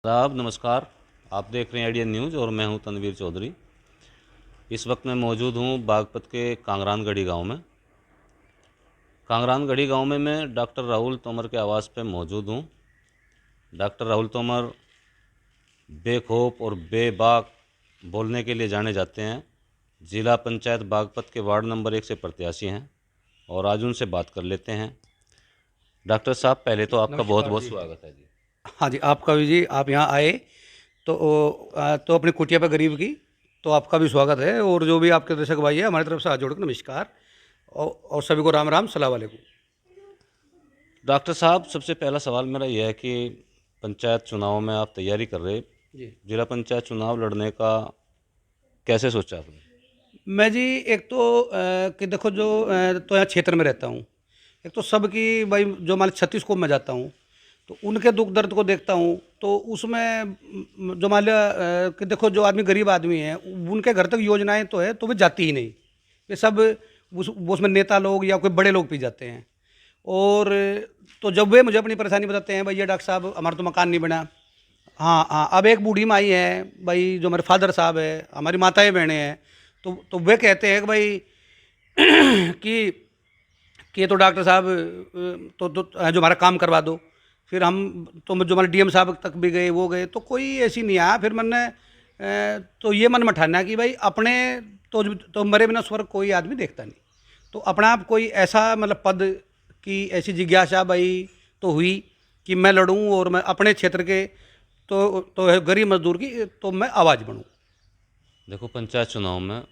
आदाब, नमस्कार। आप देख रहे हैं आइडिया न्यूज़ और मैं हूं तनवीर चौधरी। इस वक्त मैं मौजूद हूं बागपत के कांगरानगढ़ी गांव में। कांगरानगढ़ी गांव में मैं डॉक्टर राहुल तोमर के आवास पर मौजूद हूं। डॉक्टर राहुल तोमर बेखौफ और बेबाक बोलने के लिए जाने जाते हैं। ज़िला पंचायत बागपत के वार्ड नंबर 1 से प्रत्याशी हैं और आज उनसे बात कर लेते हैं। डॉक्टर साहब, पहले तो आपका बहुत नमस्कार बहुत जी। स्वागत है जी। हाँ जी, आपका भी जी। आप यहाँ आए तो अपनी कुटिया पे गरीब की, तो आपका भी स्वागत है। और जो भी आपके दर्शक भाई है, हमारी तरफ से हाथ जोड़ के नमस्कार। और सभी को राम राम, सलाम वालेकुम। डॉक्टर साहब, सबसे पहला सवाल मेरा यह है कि पंचायत चुनाव में आप तैयारी कर रहे, जी, जिला पंचायत चुनाव लड़ने का कैसे सोचा आपने? मैं जी एक तो कि देखो जो तो यहाँ क्षेत्र में रहता हूँ। एक तो सबकी भाई जो मान छत्तीस को मैं जाता हूँ, तो उनके दुख दर्द को देखता हूँ। तो उसमें जो मान लिया कि देखो जो आदमी गरीब आदमी है, उनके घर तक योजनाएं तो है, तो वे जाती ही नहीं। ये सब वो उसमें नेता लोग या कोई बड़े लोग पी जाते हैं। और तो जब वे मुझे अपनी परेशानी बताते हैं, भाई ये डॉक्टर साहब हमारा तो मकान नहीं बना। हाँ हाँ, अब एक बूढ़ी माई है भाई, जो हमारे फादर साहब है, हमारी माताएं बहनें हैं। तो वे कहते हैं कि भाई कि ये तो डॉक्टर साहब जो हमारा काम करवा दो। फिर हम तो जो हमारे डीएम साहब तक भी गए, वो गए, तो कोई ऐसी नहीं आया। फिर मैंने तो ये मन में ठाना कि भाई अपने तो मरे बिना स्वर्ग कोई आदमी देखता नहीं। तो अपना आप कोई ऐसा मतलब पद की ऐसी जिज्ञासा भाई तो हुई कि मैं लड़ूं और मैं अपने क्षेत्र के तो है गरीब मजदूर की तो मैं आवाज़ बनूं। देखो, पंचायत चुनाव में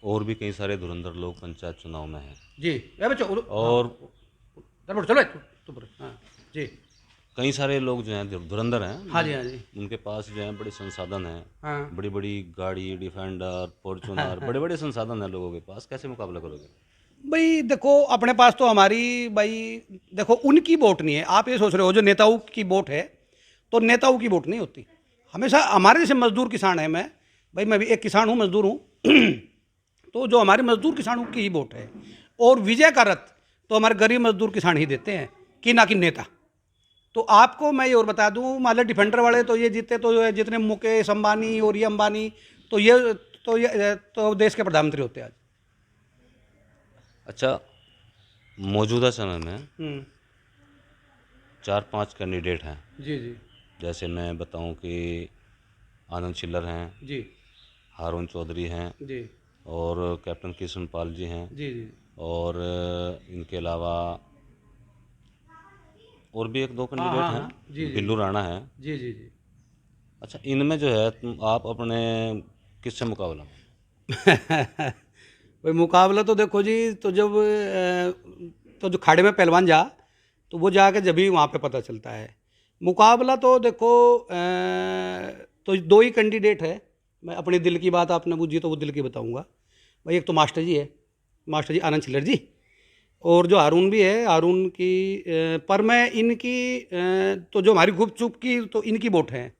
और भी कई सारे धुरंधर लोग पंचायत चुनाव में हैं जी, ये बच्चों हाँ, और चलो हाँ जी। कई सारे लोग जो हैं धुरंधर हैं। हाँ जी, हाँ जी। उनके पास जो है बड़े संसाधन हैं, हाँ बड़ी बड़ी गाड़ी, डिफेंडर, फॉर्चूनर, बड़े बड़े संसाधन हैं लोगों के पास। कैसे मुकाबला करोगे? भाई देखो, अपने पास तो हमारी भाई देखो उनकी वोट नहीं है। आप ये सोच रहे हो जो नेताओं की वोट है, तो नेताओं की वोट नहीं होती। हमेशा हमारे जैसे मजदूर किसान है, मैं भी एक किसान हूँ, मजदूर हूँ। तो जो हमारे मजदूर किसानों की ही वोट है। और विजय का रथ तो हमारे गरीब मजदूर किसान ही देते हैं, कि ना कि नेता। तो आपको मैं ये और बता दूं, मान लो डिफेंडर वाले तो ये जीते, तो ये जितने मुकेश अंबानी और ये अंबानी, तो देश के प्रधानमंत्री होते हैं आज। अच्छा, मौजूदा समय में हम्म। 4-5 कैंडिडेट हैं। जी जी। जैसे मैं बताऊं कि आनंद छिल्लर हैं, जी हारून चौधरी हैं जी और कैप्टन कृष्ण पाल जी हैं जी जी। और इनके अलावा और भी एक दो हाँ कैंडिडेट हाँ हैं, हाँ। जी जी बिल्लू राणा है। जी जी जी। अच्छा, इनमें जो है आप अपने किससे मुकाबला में? भाई मुकाबला तो देखो जी, तो जब तो जो खाड़े में पहलवान जा, तो वो जाके जब ही वहाँ पे पता चलता है। मुकाबला तो देखो तो दो ही कैंडिडेट है। मैं अपने दिल की बात आपने पूछी तो वो दिल की बताऊंगा। भाई एक तो मास्टर जी है, मास्टर जी आनंद छिल्लर जी। और जो हारून भी है, हारून की पर मैं इनकी तो जो हमारी गुपचुप की तो इनकी वोट है,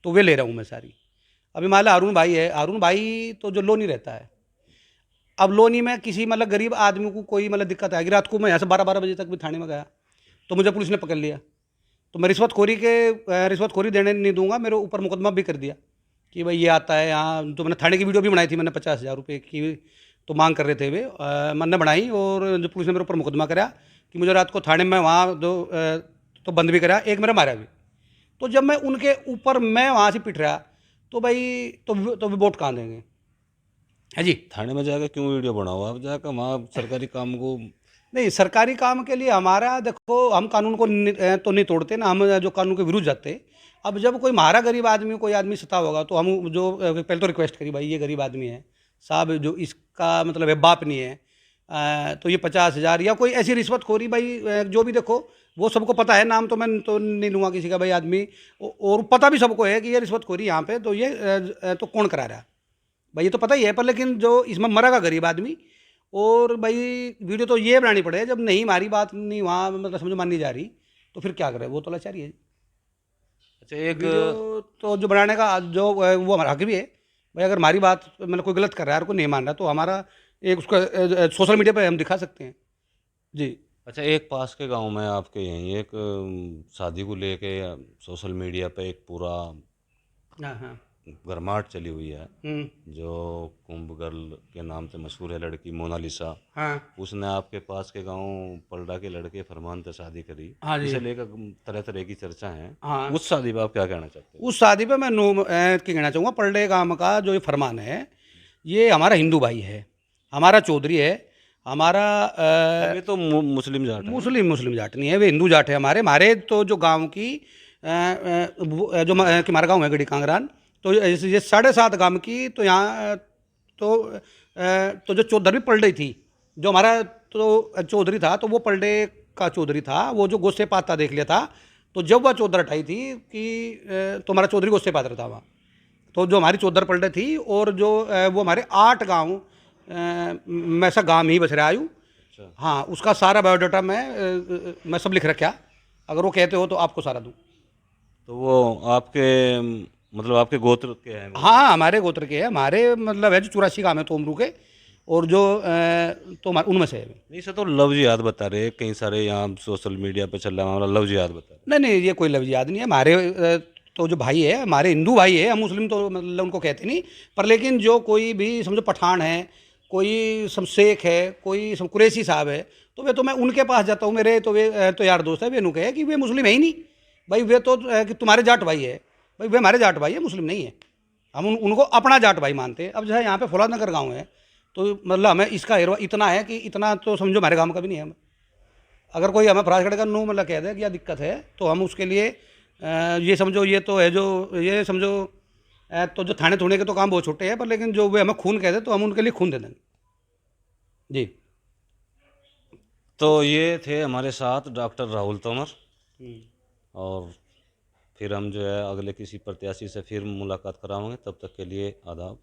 तो वे ले रहा हूँ मैं सारी। अभी मान लो हारून भाई है, हारून भाई तो जो लोनी रहता है। अब लोनी में किसी मतलब गरीब आदमी को कोई मतलब दिक्कत आएगी, रात को मैं यहाँ से 12-12 बजे तक भी थाने में गया, तो मुझे पुलिस ने पकड़ लिया। तो मैं रिश्वतखोरी देने नहीं दूंगा, मेरे ऊपर मुकदमा भी कर दिया कि भाई ये आता है यहाँ। तो मैंने थाने की वीडियो भी बनाई थी, मैंने 50,000 रुपये की तो मांग कर रहे थे वे, मैंने बनाई। और जो पुलिस ने मेरे ऊपर मुकदमा कराया कि मुझे रात को थाने में वहाँ तो बंद भी कराया, एक मेरा मारा भी। तो जब मैं उनके ऊपर मैं वहाँ से पिट रहा, तो भाई तो वोट कहाँ देंगे? है जी। थाने में जाकर क्यों वीडियो बनाओ? आप जाकर वहाँ सरकारी काम को। नहीं, सरकारी काम के लिए हमारा देखो, हम कानून को तो नहीं तोड़ते ना, हम जो कानून के विरुद्ध जाते। अब जब कोई हमारा गरीब आदमी कोई आदमी सता होगा, तो हम जो पहले तो रिक्वेस्ट करी, भाई ये गरीब आदमी है साहब, जो इसका मतलब है बाप नहीं है, तो ये 50,000 या कोई ऐसी रिश्वतखोरी भाई जो भी देखो, वो सबको पता है। नाम तो मैं तो नहीं लूँगा किसी का भाई आदमी। और पता भी सबको है कि ये रिश्वतखोरी यहाँ पे तो ये तो कौन करा रहा है भाई, ये तो पता ही है। पर लेकिन जो इसमें मरेगा गरीब आदमी। और भाई वीडियो तो ये बनानी पड़े, जब नहीं हमारी बात नहीं वहाँ मतलब समझो माननी जा रही, तो फिर क्या करें? वो तो लाचारी है। अच्छा, एक वीडियो तो जो बनाने का जो वो हमारा हक भी है। भाई अगर हमारी बात मतलब कोई गलत कर रहा है और कोई नहीं मान रहा, तो हमारा एक उसका सोशल मीडिया पे हम दिखा सकते हैं। जी अच्छा, एक पास के गांव में आपके यहीं एक शादी को लेके सोशल मीडिया पे एक पूरा हाँ हाँ। गरमाहट चली हुई है, हम्म। जो कुंभ गर्ल के नाम से मशहूर है लड़की मोनालिसा। हाँ उसने आपके पास के गांव पलड़ा के लड़के फरमान से शादी करी, हाँ जी। इसे लेकर तरह तरह की चर्चा है। हाँ, उस शादी पर आप क्या कहना चाहते उस शादी पे मैं की कहना चाहूँगा, पलड़े गांव का जो ये फरमान है, ये हमारा हिंदू भाई है, हमारा चौधरी है, हमारा हो? अब ये तो मुस्लिम जाट है ना। मुस्लिम मुस्लिम जाट नहीं है, वे हिंदू जाट है हमारे। हमारे तो जो गांव की कि हमारा गांव है गढ़ी कांगरान, तो ये 7.5 गांव की तो यहाँ तो जो चौधरी पलड़े थी, जो हमारा तो चौधरी था, तो वो पलड़े का चौधरी था। वो जो गोसे पाता देख लिया था, तो जब वह चौधर हटाई थी कि तो हमारा चौधरी गोसे पात्र था वहाँ। तो जो हमारी चौधर पलटे थी, और जो वो हमारे 8 गांव में से गांव ही बच रहा आयु। अच्छा, हाँ, उसका सारा बायोडाटा मैं सब लिख रखा, अगर वो कहते हो तो आपको सारा दूँ। तो वो आपके मतलब आपके गोत्र के हैं वो? हाँ, हमारे गोत्र के हैं, हमारे मतलब है जो 84 गांव है तोमरू के, और जो तो उनमें से है। नहीं सर, तो लव जिहाद बता रहे हैं कई सारे, यहाँ सोशल मीडिया पे चल रहा है मामला, लव जिहाद बता रहे नहीं नहीं, ये कोई लफ्ज़ याद नहीं है। हमारे तो जो भाई है, हमारे हिंदू भाई है, हम मुस्लिम तो मतलब उनको कहते नहीं। पर लेकिन जो कोई भी समझो पठान है, कोई सम शेख है, कोई सम कुरैशी साहब है, तो वे तो मैं उनके पास जाता हूँ। मेरे तो वे तो यार दोस्त है, वे नु कहे कि वे मुस्लिम है ही नहीं भाई, वे तो कि तुम्हारे जाट भाई है भाई, वे हमारे जाट भाई है, मुस्लिम नहीं है। हम उनको अपना जाट भाई मानते हैं। अब जो है यहाँ पे फौलाद नगर गाँव है, तो मतलब हमें इसका हेरवा इतना है कि इतना तो समझो हमारे गाँव का भी नहीं है हमें। अगर कोई हमें फराजगढ़ का नू मतलब कह दे कि क्या दिक्कत है, तो हम उसके लिए ये समझो, ये तो है जो ये समझो तो जो थाने थूने के तो काम बहुत छोटे हैं, पर लेकिन जो वे हमें खून कह दे तो हम उनके लिए खून दे देंगे जी। तो ये थे हमारे साथ डॉक्टर राहुल तोमर, और फिर हम जो है अगले किसी प्रत्याशी से फिर मुलाकात कराएंगे। तब तक के लिए आदाब।